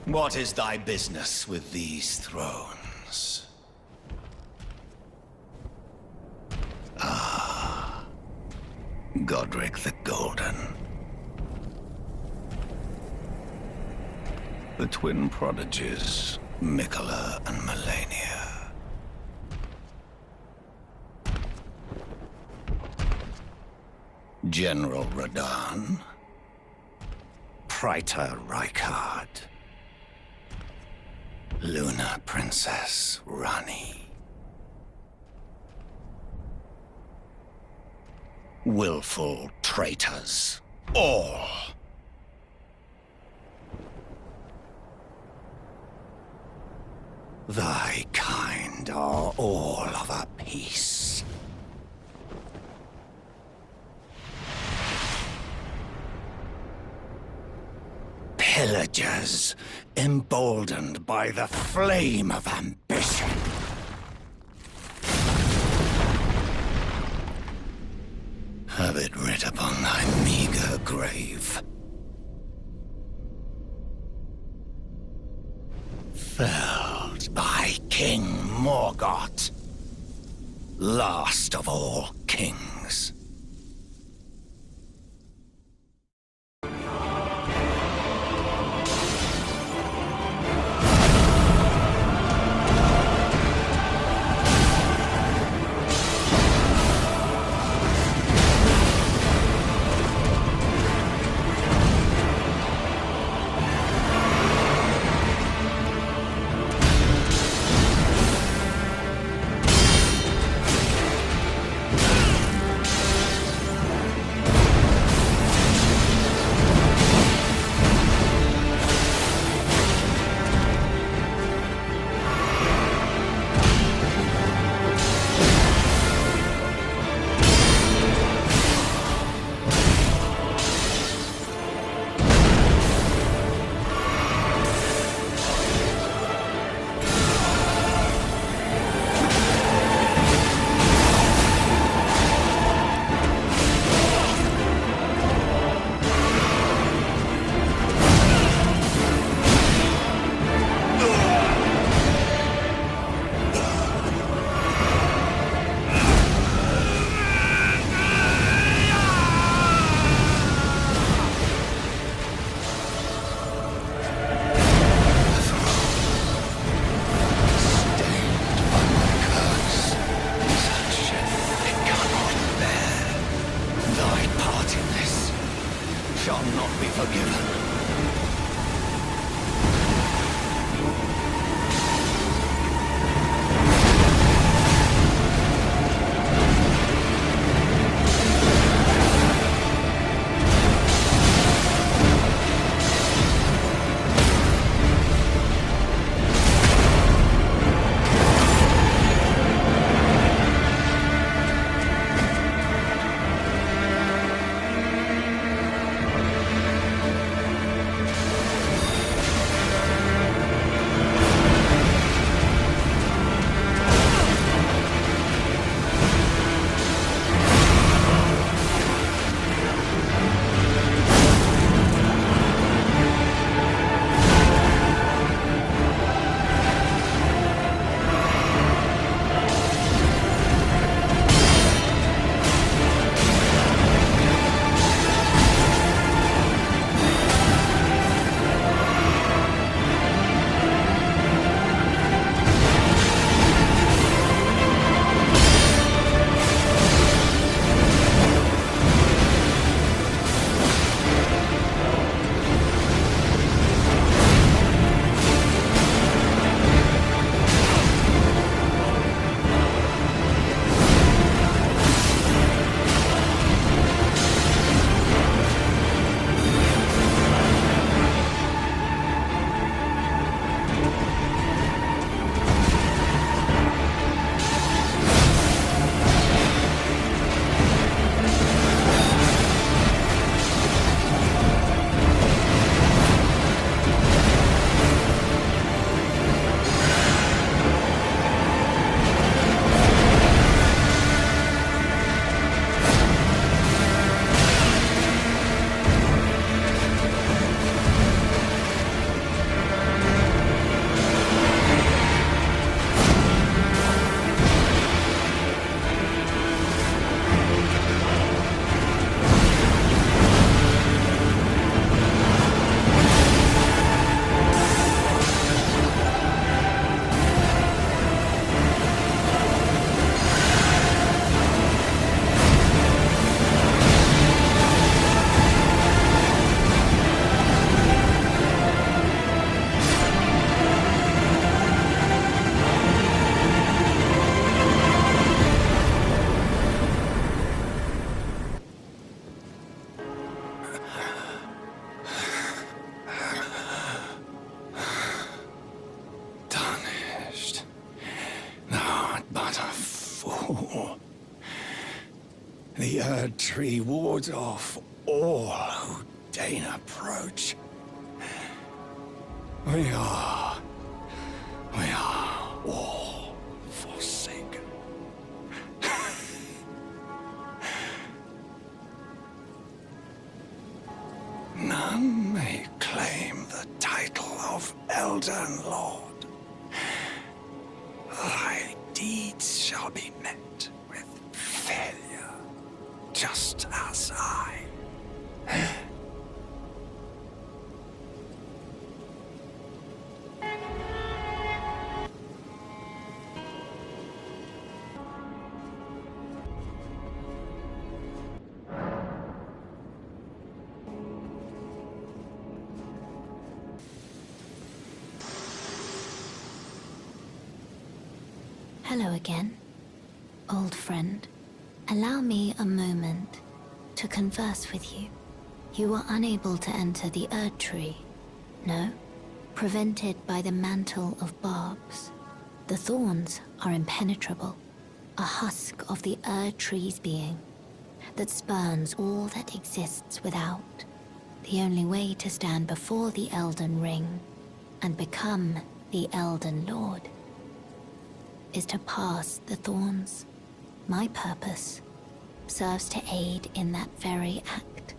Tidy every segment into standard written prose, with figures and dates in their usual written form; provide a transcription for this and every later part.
What is thy business with these thrones? Godric the Golden. The twin prodigies, Mikola and Melania. General Radahn. Praetor Rykard. Luna Princess Rani. Willful traitors, all. Thy kind are all of a piece. Pillagers, emboldened by the flame of ambition. Have it writ upon thy meager grave. Felled by King Morgoth, last of all kings. Erd Tree wards off all who deign approach. We are all forsaken. None may claim the title of Elden Lord. Thy deeds shall be met with failure, just as I. Hello again, old friend. Allow me a moment to converse with you. You were unable to enter the Erd Tree, no? Prevented by the mantle of barbs. The thorns are impenetrable, a husk of the Erd Tree's being that spurns all that exists without. The only way to stand before the Elden Ring and become the Elden Lord is to pass the thorns. My purpose serves to aid in that very act.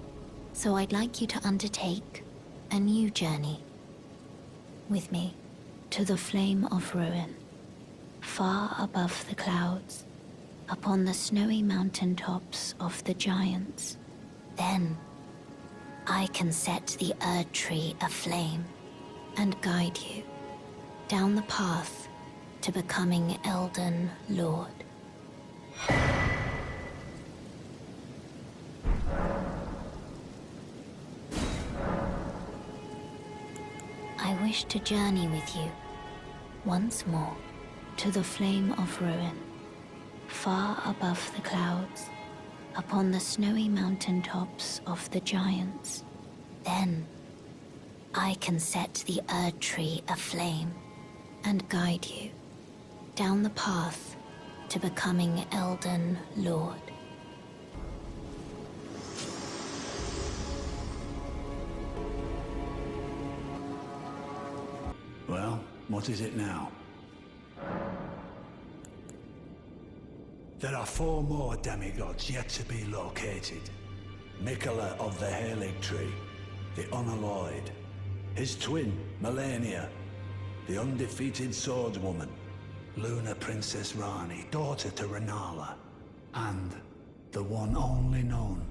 So I'd like you to undertake a new journey with me to the Flame of Ruin, far above the clouds, upon the snowy mountain tops of the giants. Then I can set the Erd Tree aflame and guide you down the path to becoming Elden Lord. I wish to journey with you once more to the Flame of Ruin, far above the clouds, upon the snowy mountain tops of the giants. Then I can set the Erd Tree aflame and guide you down the path to becoming Elden Lord. Well, what is it now? There are 4 more demigods yet to be located. Mikola of the Halig Tree, the Unalloyed, his twin, Melania, the undefeated swordswoman, Luna Princess Rani, daughter to Renala, and the one only known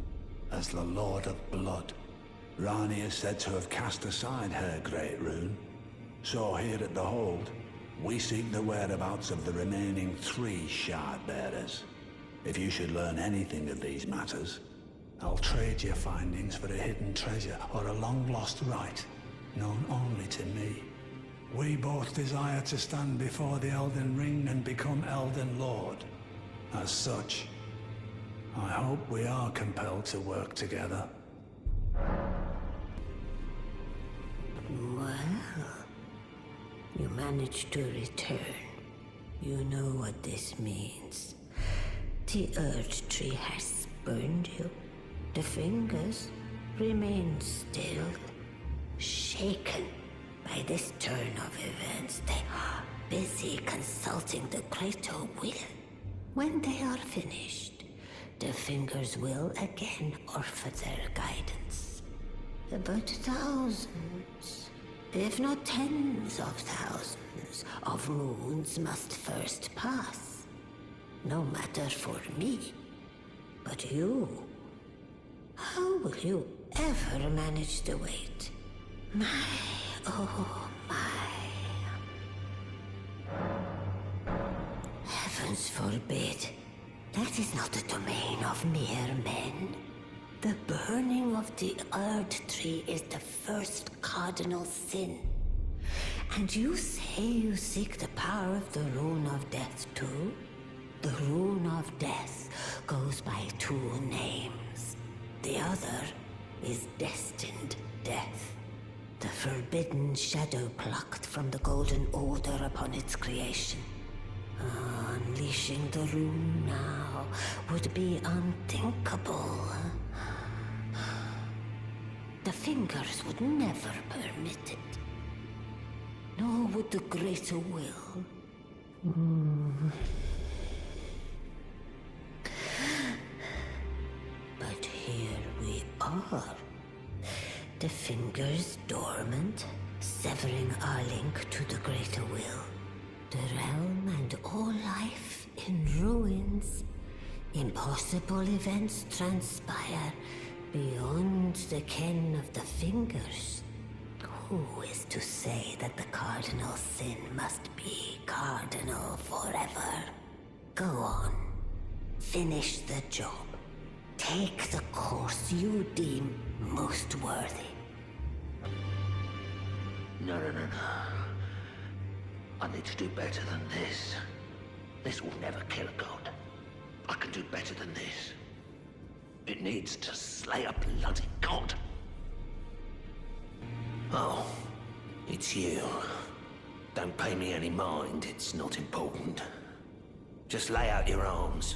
as the Lord of Blood. Rani is said to have cast aside her great rune, so here at the Hold, we seek the whereabouts of the remaining 3 shard bearers. If you should learn anything of these matters, I'll trade your findings for a hidden treasure or a long-lost right, known only to me. We both desire to stand before the Elden Ring and become Elden Lord. As such, I hope we are compelled to work together. Well, you managed to return. You know what this means. The Erd Tree has spurned you. The fingers remain still, shaken by this turn of events. They are busy consulting the greater will. When they are finished, the fingers will again offer their guidance. But thousands, if not tens of thousands, of runes must first pass. No matter for me, but you. How will you ever manage the weight? Oh my. Heavens forbid. That is not the domain of mere men. The burning of the Erd Tree is the first cardinal sin. And you say you seek the power of the Rune of Death too? The Rune of Death goes by 2 names. The other is Destined Death. The forbidden shadow plucked from the Golden Order upon its creation. Unleashing the rune now would be unthinkable. The fingers would never permit it. Nor would the greater will. But here we are. The fingers dormant, severing our link to the greater will. The realm and all life in ruins. Impossible events transpire beyond the ken of the fingers. Who is to say that the cardinal sin must be cardinal forever? Go on. Finish the job. Take the course you deem most worthy. No. I need to do better than this. This will never kill a god. I can do better than this. It needs to slay a bloody god. Oh, it's you. Don't pay me any mind, it's not important. Just lay out your arms.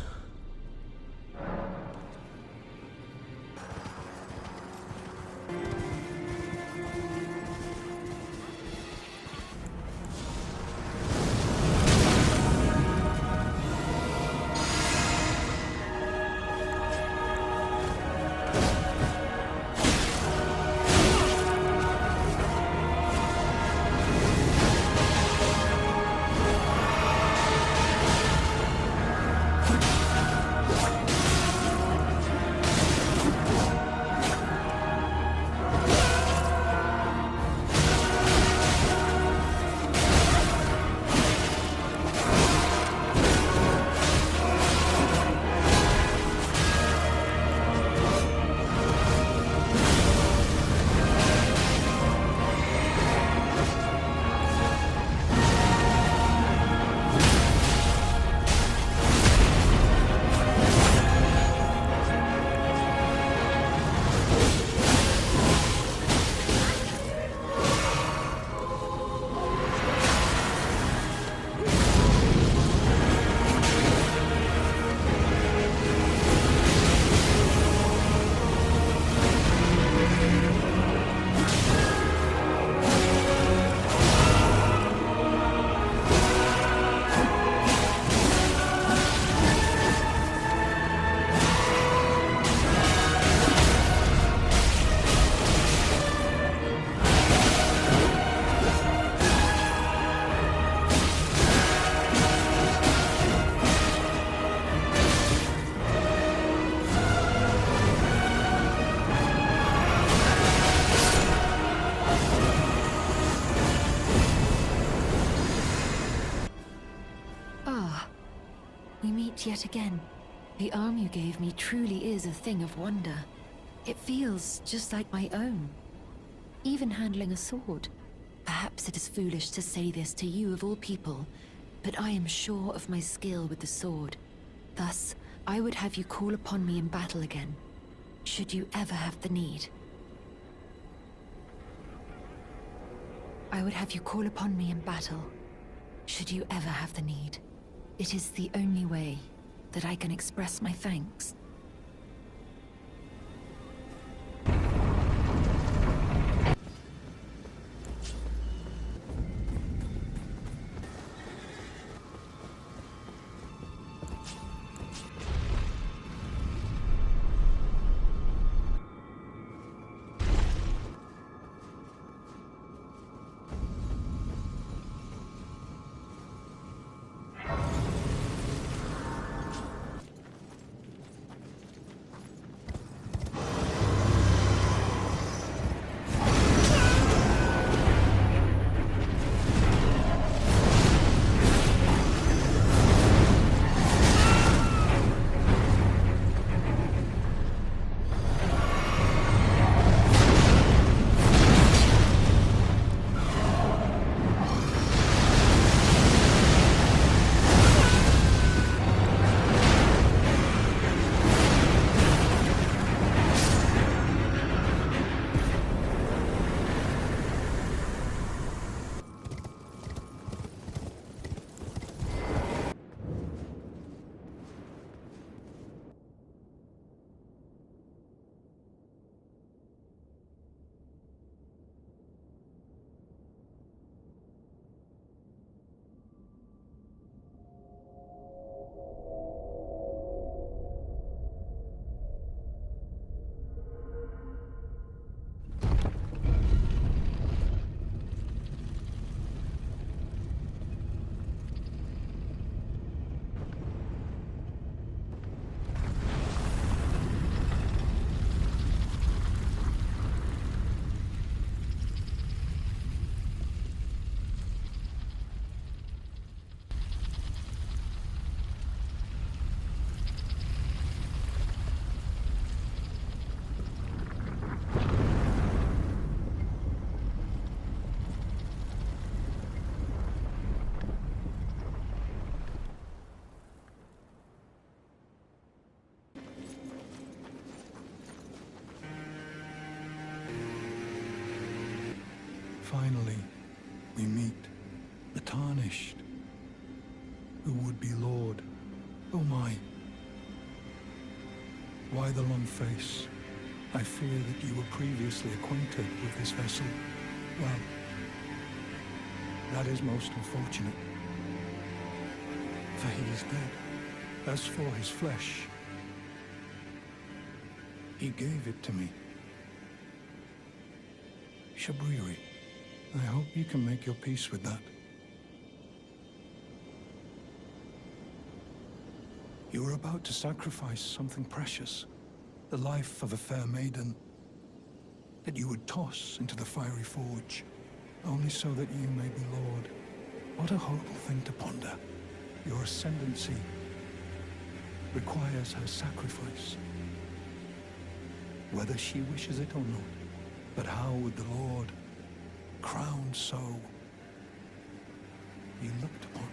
Yet again. The arm you gave me truly is a thing of wonder. It feels just like my own. Even handling a sword. Perhaps it is foolish to say this to you of all people, but I am sure of my skill with the sword. Thus, I would have you call upon me in battle again, should you ever have the need. I would have you call upon me in battle, should you ever have the need. It is the only way that I can express my thanks. Finally, we meet the Tarnished, who would be Lord. Oh my. Why the long face? I fear that you were previously acquainted with this vessel. Well, that is most unfortunate. For he is dead. As for his flesh, he gave it to me. Shabriri, I hope you can make your peace with that. You were about to sacrifice something precious, the life of a fair maiden, that you would toss into the fiery forge, only so that you may be Lord. What a horrible thing to ponder. Your ascendancy requires her sacrifice, whether she wishes it or not. But how would the Lord, crowned so, be looked upon?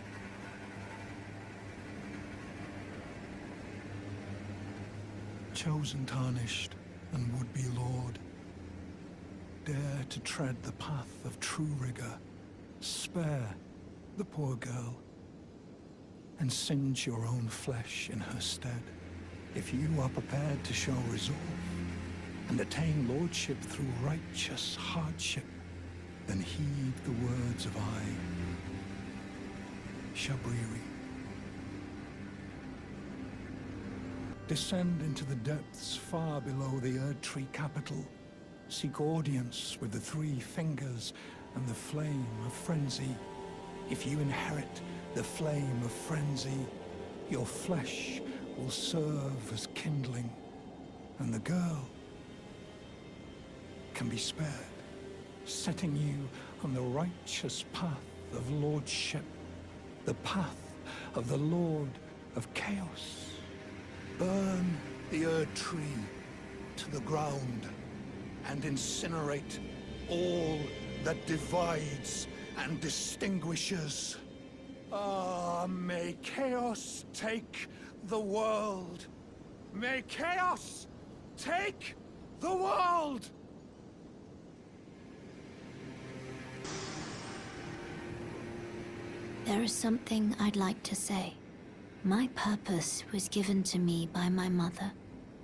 Chosen Tarnished and would-be Lord, dare to tread the path of true rigor, spare the poor girl, and singe your own flesh in her stead. If you are prepared to show resolve and attain lordship through righteous hardship, then heed the words of I, Shabriri. Descend into the depths far below the Erdtree capital. Seek audience with the three fingers and the flame of frenzy. If you inherit the flame of frenzy, your flesh will serve as kindling, and the girl can be spared, setting you on the righteous path of lordship, the path of the Lord of Chaos. Burn the Erdtree to the ground and incinerate all that divides and distinguishes. Ah, may chaos take the world. May chaos take the world! There is something I'd like to say. My purpose was given to me by my mother,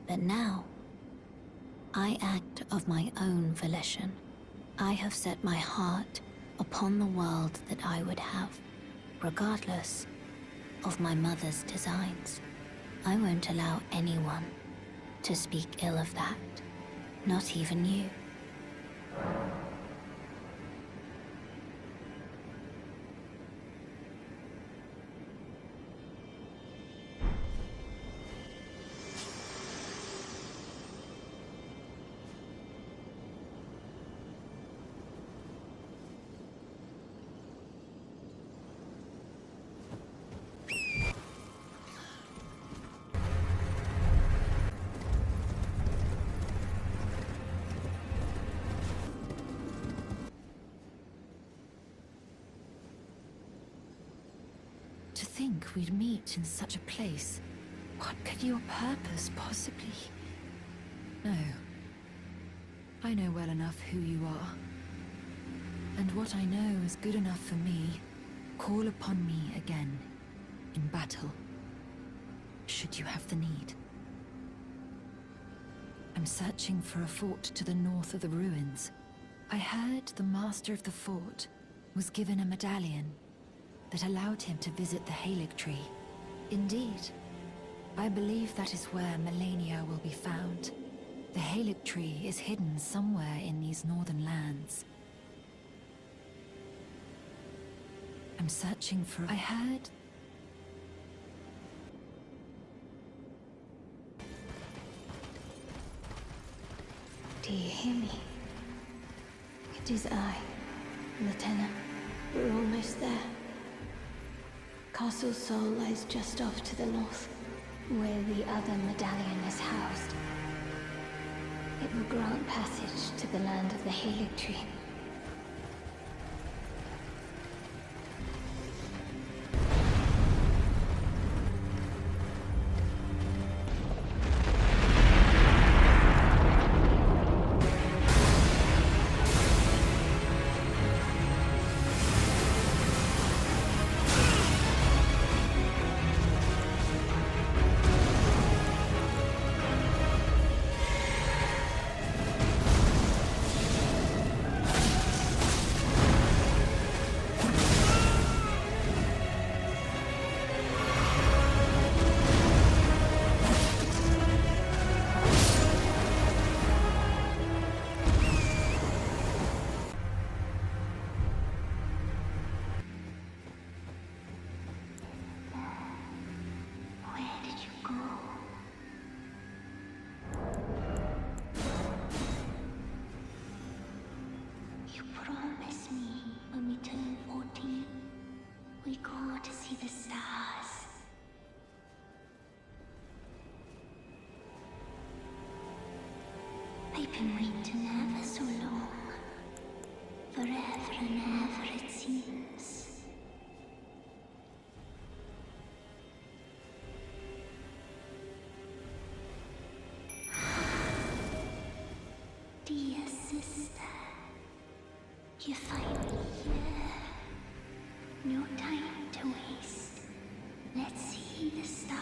but now I act of my own volition. I have set my heart upon the world that I would have, regardless of my mother's designs. I won't allow anyone to speak ill of that, not even you. To think we'd meet in such a place. What could your purpose possibly... No. I know well enough who you are. And what I know is good enough for me. Call upon me again, in battle, should you have the need. I'm searching for a fort to the north of the ruins. I heard the master of the fort was given a medallion that allowed him to visit the Haligtree. Indeed, I believe that is where Melania will be found. The Haligtree is hidden somewhere in these northern lands. I'm searching for... I heard... Do you hear me? It is I, Lieutenant. We're almost there. Castle Sol lies just off to the north, where the other medallion is housed. It will grant passage to the land of the Haligtree. I've been waiting ever so long. Forever and ever, it seems. Dear sister, you're finally here. No time to waste. Let's see the stars.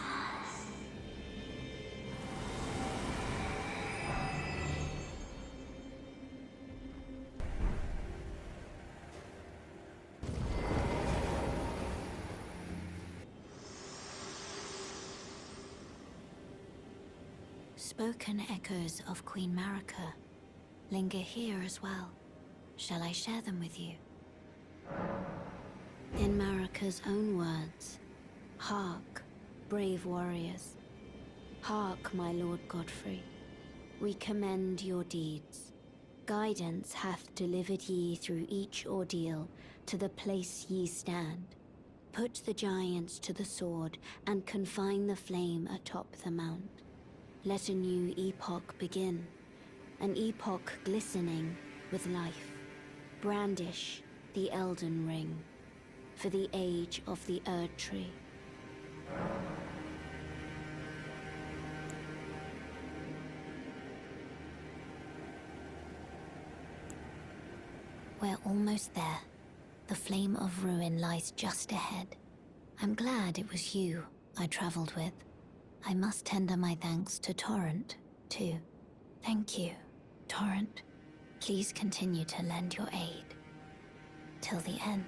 Spoken echoes of Queen Marika linger here as well. Shall I share them with you? In Marika's own words, hark, brave warriors. Hark, my Lord Godfrey. We commend your deeds. Guidance hath delivered ye through each ordeal to the place ye stand. Put the giants to the sword and confine the flame atop the mount. Let a new epoch begin, an epoch glistening with life. Brandish the Elden ring for the age of the Erd Tree. We're almost there. The flame of ruin lies just ahead. I'm glad it was you I traveled with. I must tender my thanks to Torrent, too. Thank you, Torrent. Please continue to lend your aid. Till the end.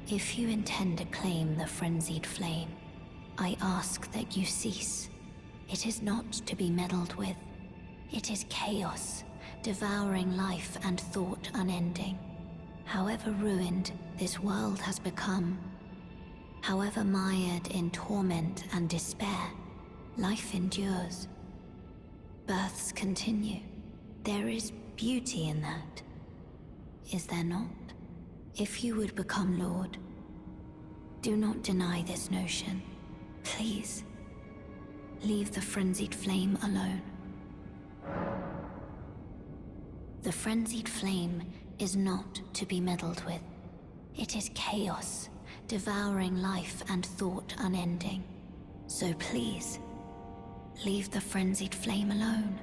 If you intend to claim the frenzied flame, I ask that you cease. It is not to be meddled with. It is chaos, devouring life and thought unending. However ruined this world has become, however mired in torment and despair, life endures. Births continue. There is beauty in that. Is there not? If you would become Lord, do not deny this notion. Please, leave the frenzied flame alone. The frenzied flame is not to be meddled with. It is chaos, devouring life and thought unending. So please, leave the frenzied flame alone.